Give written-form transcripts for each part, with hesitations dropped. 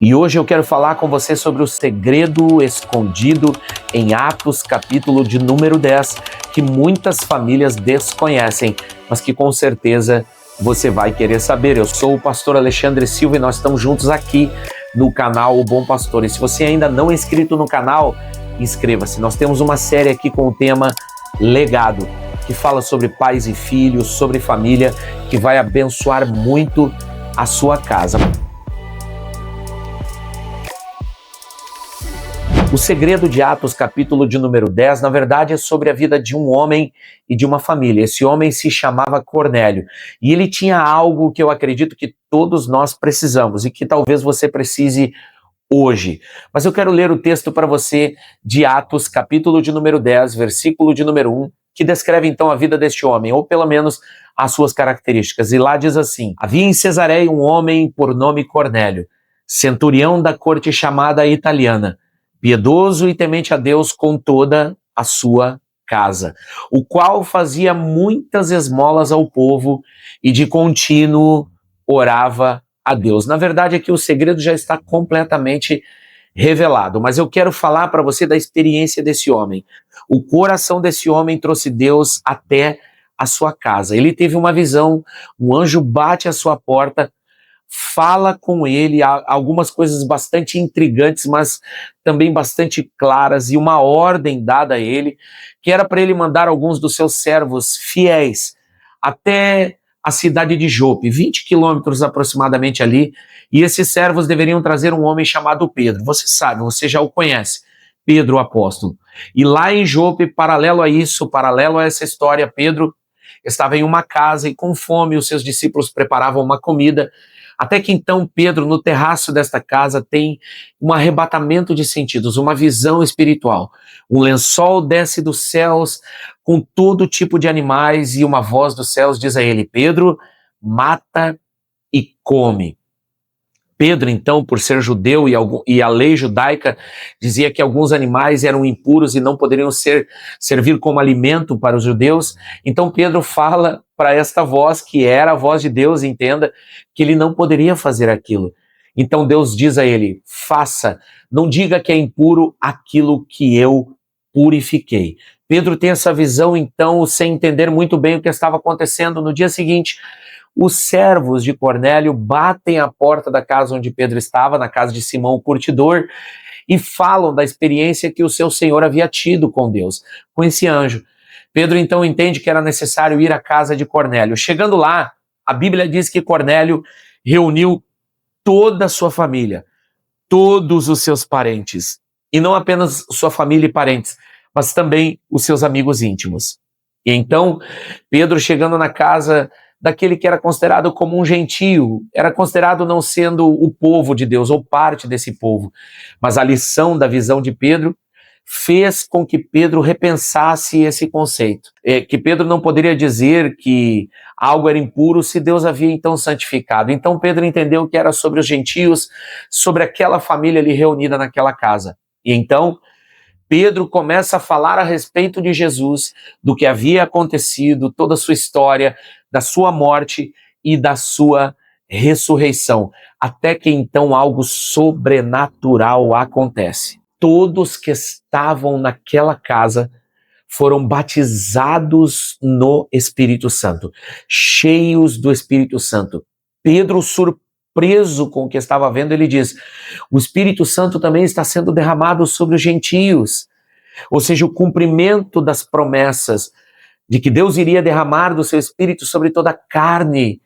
E hoje eu quero falar com você sobre o segredo escondido em Atos, capítulo de número 10, que muitas famílias desconhecem, mas que com certeza você vai querer saber. Eu sou o pastor Alexandre Silva e nós estamos juntos aqui no canal O Bom Pastor. E se você ainda não é inscrito no canal, inscreva-se. Nós temos uma série aqui com o tema Legado, que fala sobre pais e filhos, sobre família, que vai abençoar muito a sua casa. O segredo de Atos, capítulo de número 10, na verdade é sobre a vida de um homem e de uma família. Esse homem se chamava Cornélio e ele tinha algo que eu acredito que todos nós precisamos e que talvez você precise hoje. Mas eu quero ler o texto para você de Atos, capítulo de número 10, versículo de número 1, que descreve então a vida deste homem, ou pelo menos as suas características. E lá diz assim: havia em Cesareia um homem por nome Cornélio, centurião da corte chamada italiana, piedoso e temente a Deus com toda a sua casa, o qual fazia muitas esmolas ao povo e de contínuo orava a Deus. Na verdade, aqui o segredo já está completamente revelado, mas eu quero falar para você da experiência desse homem. O coração desse homem trouxe Deus até a sua casa. Ele teve uma visão, um anjo bate à sua porta, fala com ele, algumas coisas bastante intrigantes, mas também bastante claras, e uma ordem dada a ele, que era para ele mandar alguns dos seus servos fiéis até a cidade de Jope, 20 quilômetros aproximadamente ali, e esses servos deveriam trazer um homem chamado Pedro. Você sabe, você já o conhece, Pedro o apóstolo. E lá em Jope, paralelo a isso, paralelo a essa história, Pedro estava em uma casa e com fome os seus discípulos preparavam uma comida, até que então Pedro, no terraço desta casa, tem um arrebatamento de sentidos, uma visão espiritual. Um lençol desce dos céus com todo tipo de animais e uma voz dos céus diz a ele: Pedro, mata e come. Pedro, então, por ser judeu e a lei judaica dizia que alguns animais eram impuros e não poderiam servir como alimento para os judeus, então Pedro fala para esta voz, que era a voz de Deus, entenda, que ele não poderia fazer aquilo. Então Deus diz a ele: faça, não diga que é impuro aquilo que eu purifiquei. Pedro tem essa visão, então, sem entender muito bem o que estava acontecendo. No dia seguinte, os servos de Cornélio batem à porta da casa onde Pedro estava, na casa de Simão o curtidor, e falam da experiência que o seu senhor havia tido com Deus, com esse anjo. Pedro então entende que era necessário ir à casa de Cornélio. Chegando lá, a Bíblia diz que Cornélio reuniu toda a sua família, todos os seus parentes, e não apenas sua família e parentes, mas também os seus amigos íntimos. E então, Pedro, chegando na casa daquele que era considerado como um gentio, era considerado não sendo o povo de Deus ou parte desse povo, mas a lição da visão de Pedro fez com que Pedro repensasse esse conceito, que Pedro não poderia dizer que algo era impuro se Deus havia então santificado. Então Pedro entendeu que era sobre os gentios, sobre aquela família ali reunida naquela casa. E então Pedro começa a falar a respeito de Jesus, do que havia acontecido, toda a sua história, da sua morte e da sua ressurreição, até que então algo sobrenatural acontece. Todos que estavam naquela casa foram batizados no Espírito Santo, cheios do Espírito Santo. Pedro, surpreso com o que estava vendo, ele diz: o Espírito Santo também está sendo derramado sobre os gentios. Ou seja, o cumprimento das promessas de que Deus iria derramar do seu Espírito sobre toda a carne,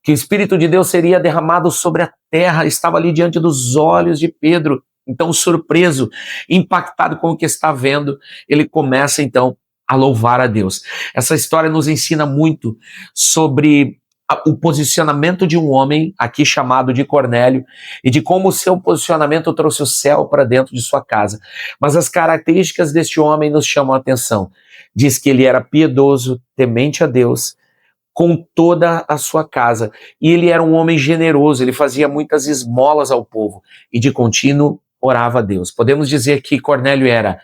que o Espírito de Deus seria derramado sobre a terra, estava ali diante dos olhos de Pedro. Então, surpreso, impactado com o que está vendo, ele começa então a louvar a Deus. Essa história nos ensina muito sobre o posicionamento de um homem, aqui chamado de Cornélio, e de como o seu posicionamento trouxe o céu para dentro de sua casa. Mas as características deste homem nos chamam a atenção. Diz que ele era piedoso, temente a Deus, com toda a sua casa. E ele era um homem generoso, ele fazia muitas esmolas ao povo e de contínuo orava a Deus. Podemos dizer que Cornélio era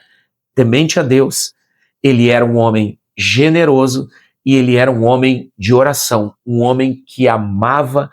temente a Deus, ele era um homem generoso e ele era um homem de oração, um homem que amava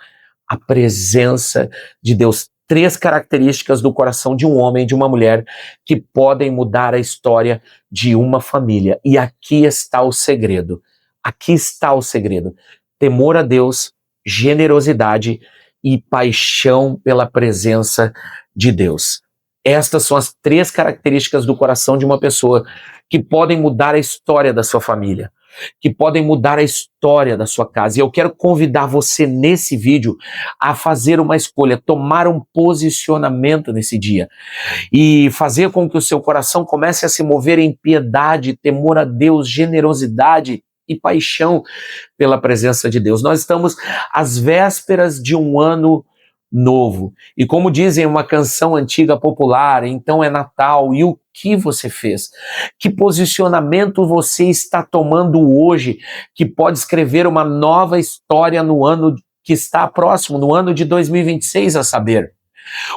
a presença de Deus 3 características do coração de um homem e de uma mulher que podem mudar a história de uma família. E aqui está o segredo. Aqui está o segredo. Temor a Deus, generosidade e paixão pela presença de Deus. Estas são as 3 características do coração de uma pessoa que podem mudar a história da sua família, que podem mudar a história da sua casa. E eu quero convidar você nesse vídeo a fazer uma escolha, tomar um posicionamento nesse dia e fazer com que o seu coração comece a se mover em piedade, temor a Deus, generosidade e paixão pela presença de Deus. Nós estamos às vésperas de um ano novo. E como dizem uma canção antiga popular, então é Natal. E o que você fez? Que posicionamento você está tomando hoje que pode escrever uma nova história no ano que está próximo, no ano de 2026, a saber?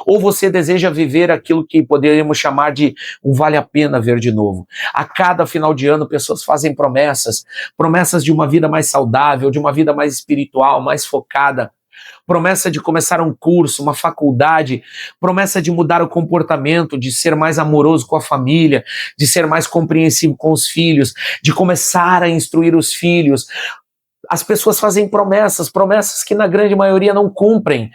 Ou você deseja viver aquilo que poderíamos chamar de um vale a pena ver de novo? A cada final de ano, pessoas fazem promessas de uma vida mais saudável, de uma vida mais espiritual, mais focada, promessa de começar um curso, uma faculdade, promessa de mudar o comportamento, de ser mais amoroso com a família, de ser mais compreensivo com os filhos, de começar a instruir os filhos. As pessoas fazem promessas que na grande maioria não cumprem.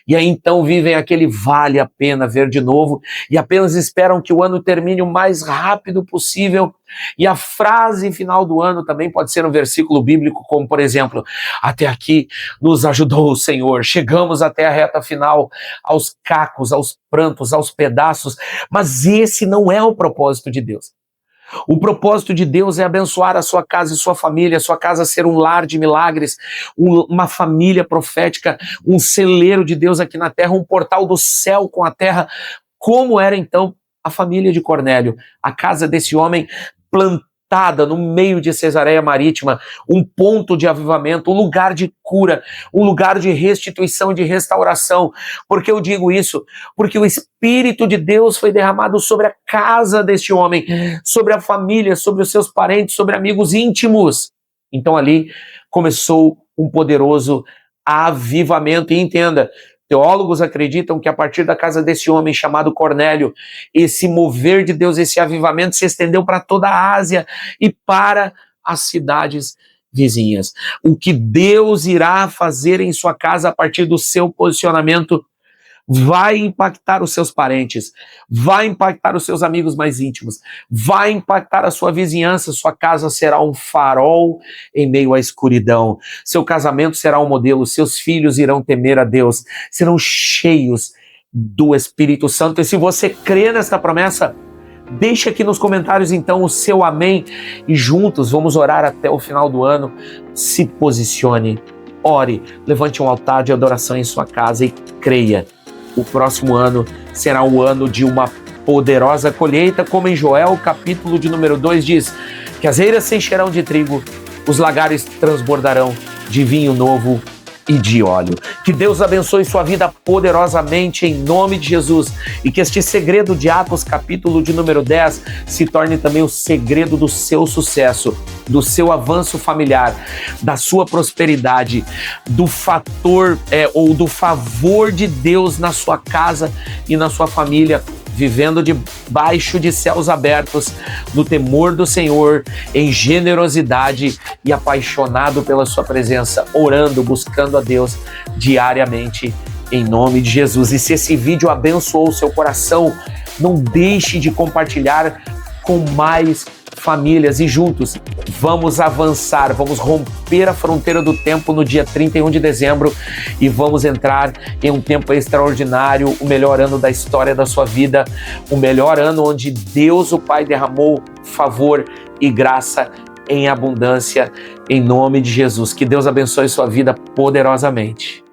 E aí então vivem aquele vale a pena ver de novo e apenas esperam que o ano termine o mais rápido possível. E a frase final do ano também pode ser um versículo bíblico, como por exemplo, até aqui nos ajudou o Senhor, chegamos até a reta final, aos cacos, aos prantos, aos pedaços, mas esse não é o propósito de Deus. O propósito de Deus é abençoar a sua casa e sua família, a sua casa ser um lar de milagres, uma família profética, um celeiro de Deus aqui na terra, um portal do céu com a terra, como era então a família de Cornélio, a casa desse homem plantada no meio de Cesareia Marítima, um ponto de avivamento, um lugar de cura, um lugar de restituição, de restauração. Por que eu digo isso? Porque o Espírito de Deus foi derramado sobre a casa deste homem, sobre a família, sobre os seus parentes, sobre amigos íntimos. Então ali começou um poderoso avivamento. E entenda, teólogos acreditam que a partir da casa desse homem chamado Cornélio, esse mover de Deus, esse avivamento se estendeu para toda a Ásia e para as cidades vizinhas. O que Deus irá fazer em sua casa a partir do seu posicionamento vai impactar os seus parentes, vai impactar os seus amigos mais íntimos, vai impactar a sua vizinhança. Sua casa será um farol em meio à escuridão, seu casamento será um modelo, seus filhos irão temer a Deus, serão cheios do Espírito Santo. E se você crê nesta promessa, deixe aqui nos comentários então o seu amém e juntos vamos orar até o final do ano. Se posicione, ore, levante um altar de adoração em sua casa e creia. O próximo ano será um ano de uma poderosa colheita, como em Joel, capítulo de número 2 diz, que as eiras se encherão de trigo, os lagares transbordarão de vinho novo e de óleo. Que Deus abençoe sua vida poderosamente em nome de Jesus e que este segredo de Atos, capítulo de número 10, se torne também o segredo do seu sucesso, do seu avanço familiar, da sua prosperidade, do fator ou do favor de Deus na sua casa e na sua família, vivendo debaixo de céus abertos, no temor do Senhor, em generosidade e apaixonado pela sua presença, orando, buscando a Deus diariamente, em nome de Jesus. E se esse vídeo abençoou o seu coração, não deixe de compartilhar com mais famílias e juntos vamos avançar, vamos romper a fronteira do tempo no dia 31 de dezembro e vamos entrar em um tempo extraordinário, o melhor ano da história da sua vida, o melhor ano onde Deus, o Pai, derramou favor e graça em abundância, em nome de Jesus. Que Deus abençoe sua vida poderosamente.